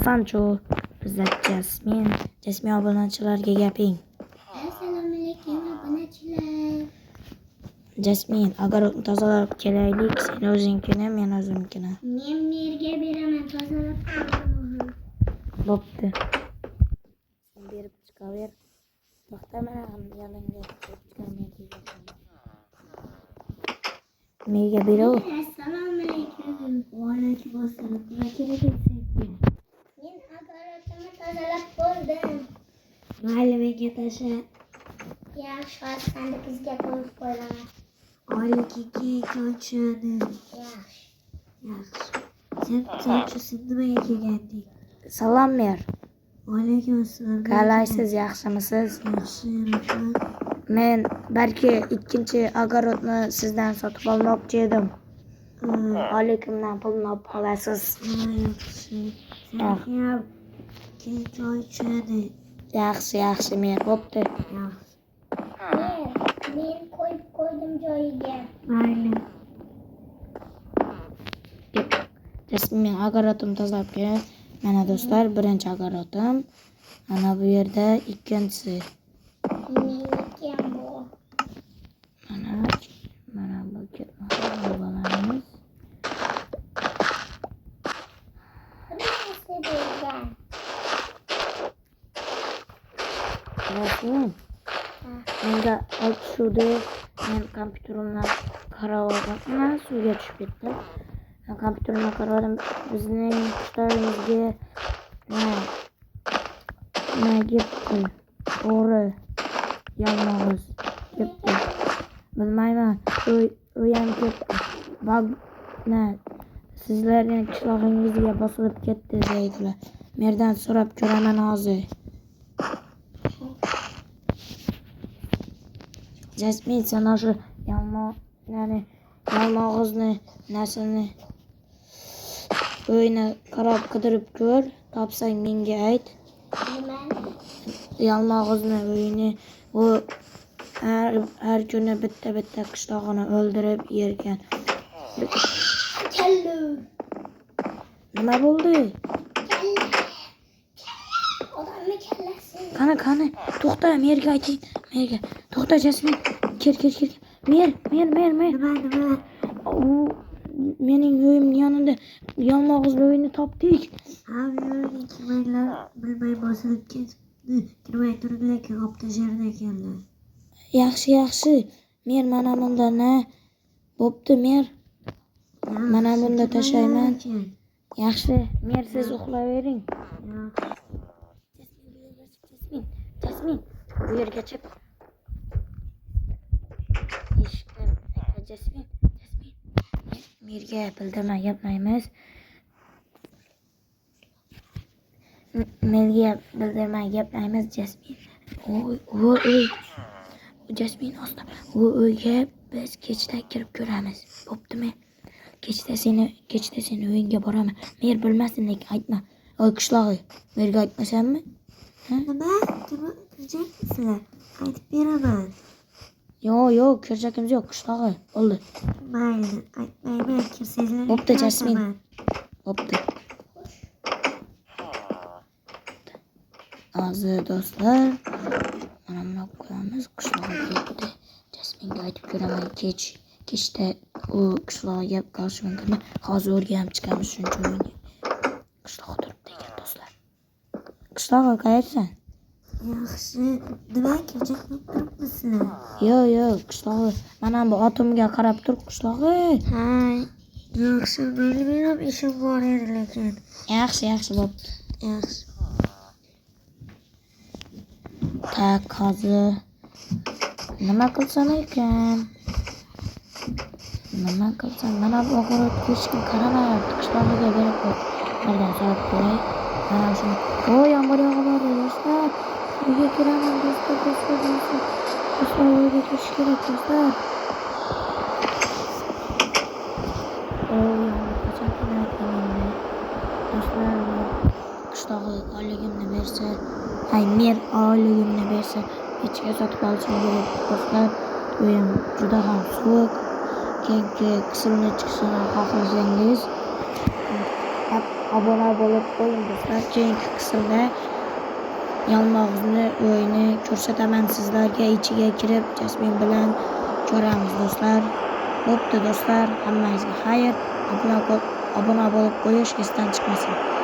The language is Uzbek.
Sancho, bizda Jasmin obunachilarga gaping. Assalomu alaykum obunachilar. Jasmin, огородni tozalab kelaylik. Sen o'zingkini, men o'zimkini. Men merga beraman tozalab qo'yaman. Bo'pti. Sen berib chiqaver. To'xta, mana yoningga Mega bero. Assalomu alaykum. Va alaykum assalom. Nima kerak senga? Men огородimni tozalab bo'ldim. Mayli, menga tasha. Yaxshi, sen bizga qo'yib qo'yaman. Oyligiga ko'chadi. Yaxshi. Sen nimaga kelganding? Salom mer. Alaykum assalom. Qalaysiz, yaxshimisiz? Yaxshi, rahmat. Men balki ikkinchi огородni sizdan sotib olmoqchi edim. Oligimdan pulni olib qolasiz. Yaxshi. Sen ham ko'chadi. Yaxshi, men bo'pti. Yaxshi. Men qo'yib qo'ydim joyiga. Mayli. Jasmin, огородimni tozalab kel. Mana do'stlar, birinchi огородим. Mana bu yerda ikkinchisi. Meniki ham bu. Mana bu bolamiz. Nima bergan? Jasmin, menga olishuvdi. Men kompyuterimdan qaradim, suvga tushib ketdim. Kompyuterimdan qaradim. Bizning qishloqimizga nima ketdi? O'g'ri, yalmog'iz ketdi. Bilmayman, u ham ketdi. Sizlarning qishlog'ingizga bosilib ketdi deydilar. Merdan so'rab ko'raman hozir. Jasmin, sen shu yalmog'izni narsani uyni qarab qidirib ko'r, topsang menga ayt. Nima? Yalmog'izni uyini u har kuni bitta qishlog'ini o'ldirib yergan. Kellu. Nima bo'ldi? Odamni kallasi. Qani, to'xta, merga ayting. Merga. To'xta, Jasmin. Kel. Mer. Nima? U mening uyimning yonida yalmog'izli uyni topdik. Yo'q, bilmay bosilib ketdi. Kirmay turib lekin olib tashladi ekanlar. Yaxshi. Mer mana bunda bo'pti, mer. Mana bunda tashlayman. Yaxshi, mer siz uxlayvering. Jasmin, bu yerga chiq. Jasmin. Merga bildirmay gaplaymiz. Jasmin. Jasmin, osta. U uyga biz kechda kirib ko'ramiz. Bo'ptimi? Kechda seni uyingga boraman. Mer bilmasin, lekin aytma. Oy qishlog'i, merga aytmasanmi? Nima? Kirjakmisizlar? Aytib beraman. Yo'q, kirjakimiz yo'q, qishlog'i. Bo'ldi. Mayli, aytmayman, kirsanglar. Bo'pti, Jasmin. Bo'pti. Aziz do'stlar, mana buni qo'yamiz. Qishlog'iga ketdi. Jasminga aytib ko'raman, kechda u qishlog'iga qolishi mumkin. Hozir o'rganib chiqamiz shuncha o'yinga. Qishlog'i turibdi ekan do'stlar. Qishlog'i qayersan? Yaxshi. Nima kirjak turibmisizlar? Yo'q, qishlog'i. Mana bu otimga qarab tur, qishlog'i. Ha, yaxshi. Men ham ishim bor edi lekin. Yaxshi bo'pti. Yaxshi. Tak, hozir nima qilsam ekan? Mana bu og'irot hechkim qaramayapti. Qishlog'iga berib qo'y. Birdan so'rab ko'ray. Mana shuni. Yomg'ir yog'yapti do'stlar. Uyga kiraman do'stlar. Uyga kirish kerak do'stlar. Yomg'ir qachon kelayotgan endi? Do'stlar, qishlog'i oyligimni bersa, mer oyligimni bersa, hechga sotib olishim kerak do'stlar. Uyim juda ham sovuq. Keyingi qismni chiqishini xohlasangiz abone bo'lib qo'ying do'stlar. Keyingi qismda yalmog'izni o'yini ko'rsataman sizlarga. Ichiga kirib Jasmin bilan ko'ramiz do'stlar. Bo'pti do'stlar, hammangizga xayr. Obuna bo'lib qo'yish esdan chiqmasin.